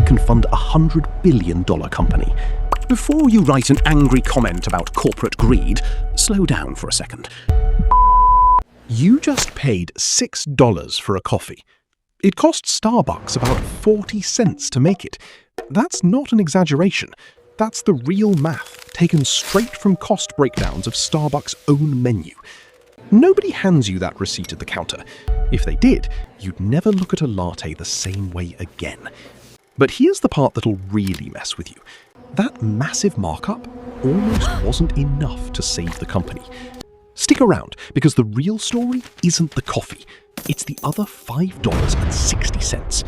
can fund a $100 billion company. Before you write an angry comment about corporate greed, slow down for a second. You just paid $6 for a coffee. It cost Starbucks about 40 cents to make it. That's not an exaggeration. That's the real math, taken straight from cost breakdowns of Starbucks' own menu. Nobody hands you that receipt at the counter. If they did, you'd never look at a latte the same way again. But here's the part that'll really mess with you. That massive markup almost wasn't enough to save the company. Stick around, because the real story isn't the coffee. It's the other $5.60.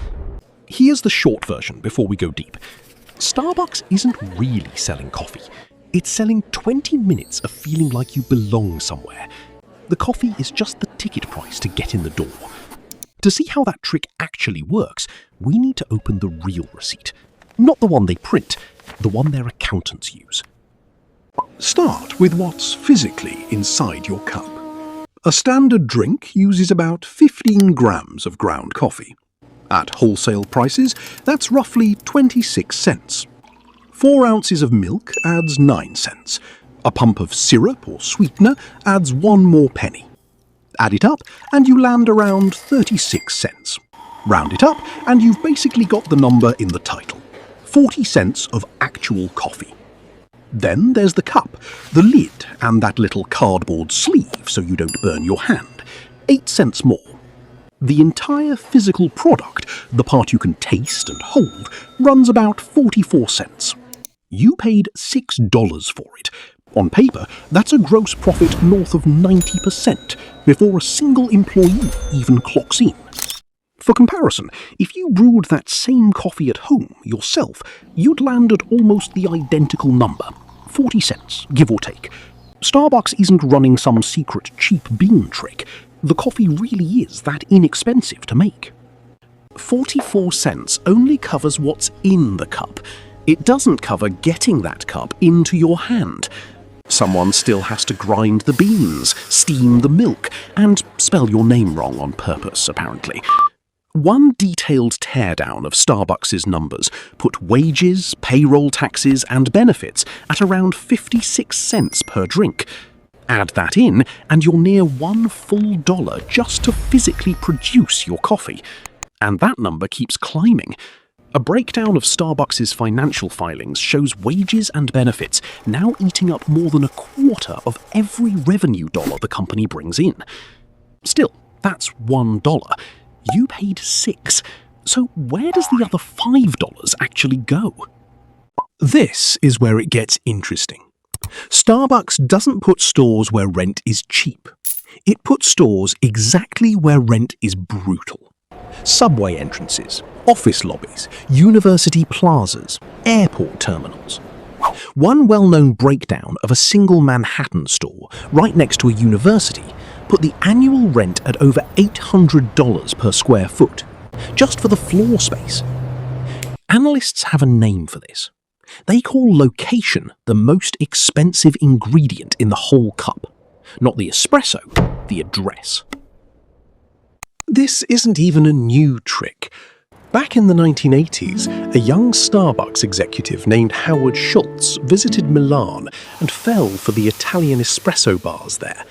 Here's the short version before we go deep. Starbucks isn't really selling coffee. It's selling 20 minutes of feeling like you belong somewhere. The coffee is just the ticket price to get in the door. To see how that trick actually works, we need to open the real receipt. Not the one they print, the one their accountants use. Start with what's physically inside your cup. A standard drink uses about 15 grams of ground coffee. At wholesale prices, that's roughly 26 cents. 4 ounces of milk adds 9 cents. A pump of syrup or sweetener adds 1 more penny. Add it up and you land around 36 cents. Round it up and you've basically got the number in the title. 40 cents of actual coffee. Then there's the cup, the lid, and that little cardboard sleeve so you don't burn your hand. 8 cents more. The entire physical product, the part you can taste and hold, runs about 44 cents. You paid $6 for it. On paper, that's a gross profit north of 90% before a single employee even clocks in. For comparison, if you brewed that same coffee at home yourself, you'd land at almost the identical number, 40 cents, give or take. Starbucks isn't running some secret cheap bean trick. The coffee really is that inexpensive to make. 44 cents only covers what's in the cup. It doesn't cover getting that cup into your hand. Someone still has to grind the beans, steam the milk, and spell your name wrong on purpose, apparently. One detailed teardown of Starbucks' numbers put wages, payroll taxes, and benefits at around 56 cents per drink. Add that in, and you're near $1 full just to physically produce your coffee. And that number keeps climbing. A breakdown of Starbucks' financial filings shows wages and benefits now eating up more than a quarter of every revenue dollar the company brings in. Still, that's $1. You paid $6. So where does the other $5 actually go? This is where it gets interesting. Starbucks doesn't put stores where rent is cheap. It puts stores exactly where rent is brutal. Subway entrances, office lobbies, university plazas, airport terminals. One well-known breakdown of a single Manhattan store right next to a university put the annual rent at over $800 per square foot, just for the floor space. Analysts have a name for this. They call location the most expensive ingredient in the whole cup. Not the espresso, the address. This isn't even a new trick. Back in the 1980s, a young Starbucks executive named Howard Schultz visited Milan and fell for the Italian espresso bars there.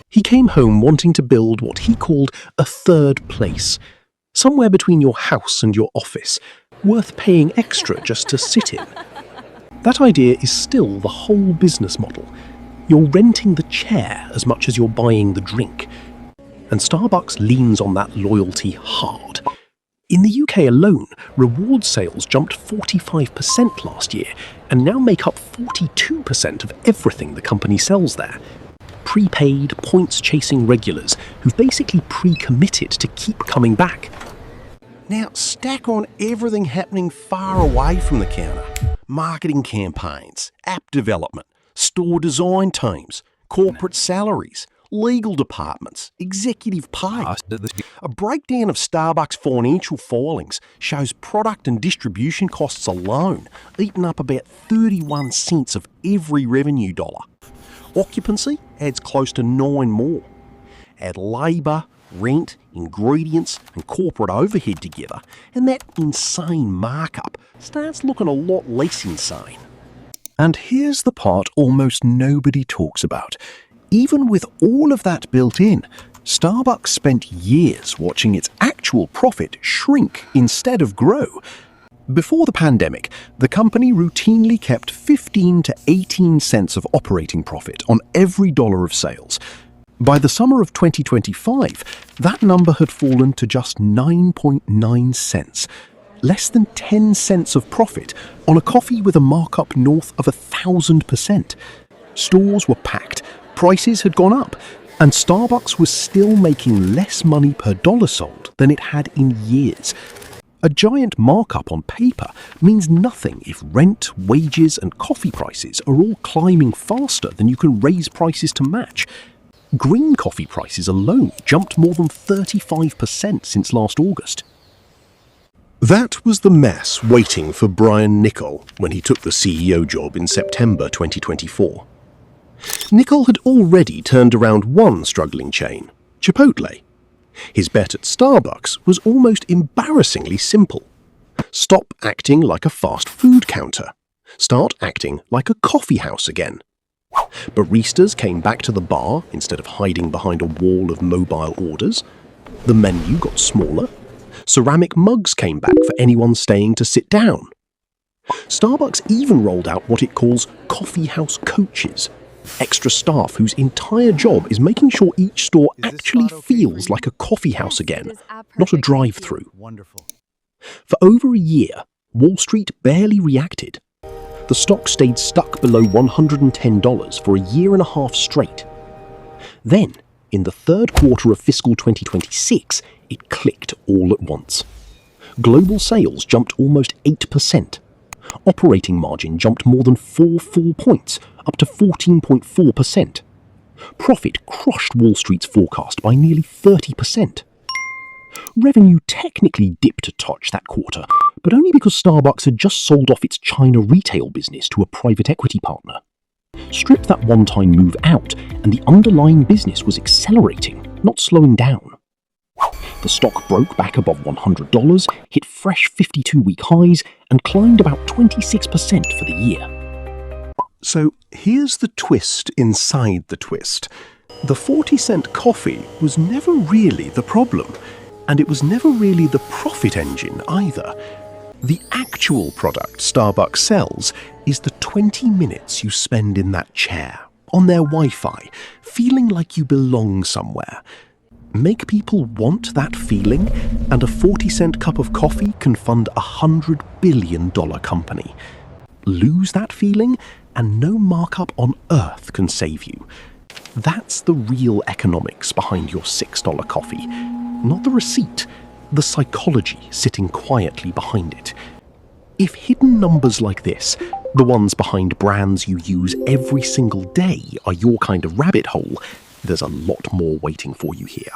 He came home wanting to build what he called a third place, somewhere between your house and your office, worth paying extra just to sit in. That idea is still the whole business model. You're renting the chair as much as you're buying the drink. And Starbucks leans on that loyalty hard. In the UK alone, reward sales jumped 45% last year and now make up 42% of everything the company sells there. Prepaid, points-chasing regulars who've basically pre-committed to keep coming back. Now, stack on everything happening far away from the counter. Marketing campaigns, app development, store design teams, corporate salaries, legal departments, executive pay. A breakdown of Starbucks' financial filings shows product and distribution costs alone eating up about 31 cents of every revenue dollar. Occupancy adds close to 9 more. Add labour, rent, ingredients, and corporate overhead together, and that insane markup starts looking a lot less insane. And here's the part almost nobody talks about. Even with all of that built in, Starbucks spent years watching its actual profit shrink instead of grow. Before the pandemic, the company routinely kept 15 to 18 cents of operating profit on every dollar of sales. By the summer of 2025, that number had fallen to just 9.9 cents, less than 10 cents of profit on a coffee with a markup north of 1,000%. Stores were packed, prices had gone up, and Starbucks was still making less money per dollar sold than it had in years. A giant markup on paper means nothing if rent, wages, and coffee prices are all climbing faster than you can raise prices to match. Green coffee prices alone jumped more than 35% since last August. That was the mess waiting for Brian Niccol when he took the CEO job in September 2024. Niccol had already turned around one struggling chain, Chipotle. His bet at Starbucks was almost embarrassingly simple. Stop acting like a fast food counter. Start acting like a coffee house again. Baristas came back to the bar instead of hiding behind a wall of mobile orders. The menu got smaller. Ceramic mugs came back for anyone staying to sit down. Starbucks even rolled out what it calls coffee house coaches, extra staff whose entire job is making sure each store actually feels like a coffee house again, not a drive-through. For over a year, Wall Street barely reacted. The stock stayed stuck below $110 for a year and a half straight. Then, in the third quarter of fiscal 2026, it clicked all at once. Global sales jumped almost 8%. Operating margin jumped more than 4 full points, up to 14.4%. Profit crushed Wall Street's forecast by nearly 30%. Revenue technically dipped a touch that quarter, but only because Starbucks had just sold off its China retail business to a private equity partner. Strip that one-time move out, and the underlying business was accelerating, not slowing down. The stock broke back above $100, hit fresh 52-week highs, and climbed about 26% for the year. So here's the twist inside the twist. The 40-cent coffee was never really the problem, and it was never really the profit engine either. The actual product Starbucks sells is the 20 minutes you spend in that chair, on their Wi-Fi, feeling like you belong somewhere. Make people want that feeling, and a 40-cent cup of coffee can fund a $100 billion company. Lose that feeling, and no markup on earth can save you. That's the real economics behind your $6 coffee. Not the receipt, the psychology sitting quietly behind it. If hidden numbers like this, the ones behind brands you use every single day, are your kind of rabbit hole, there's a lot more waiting for you here.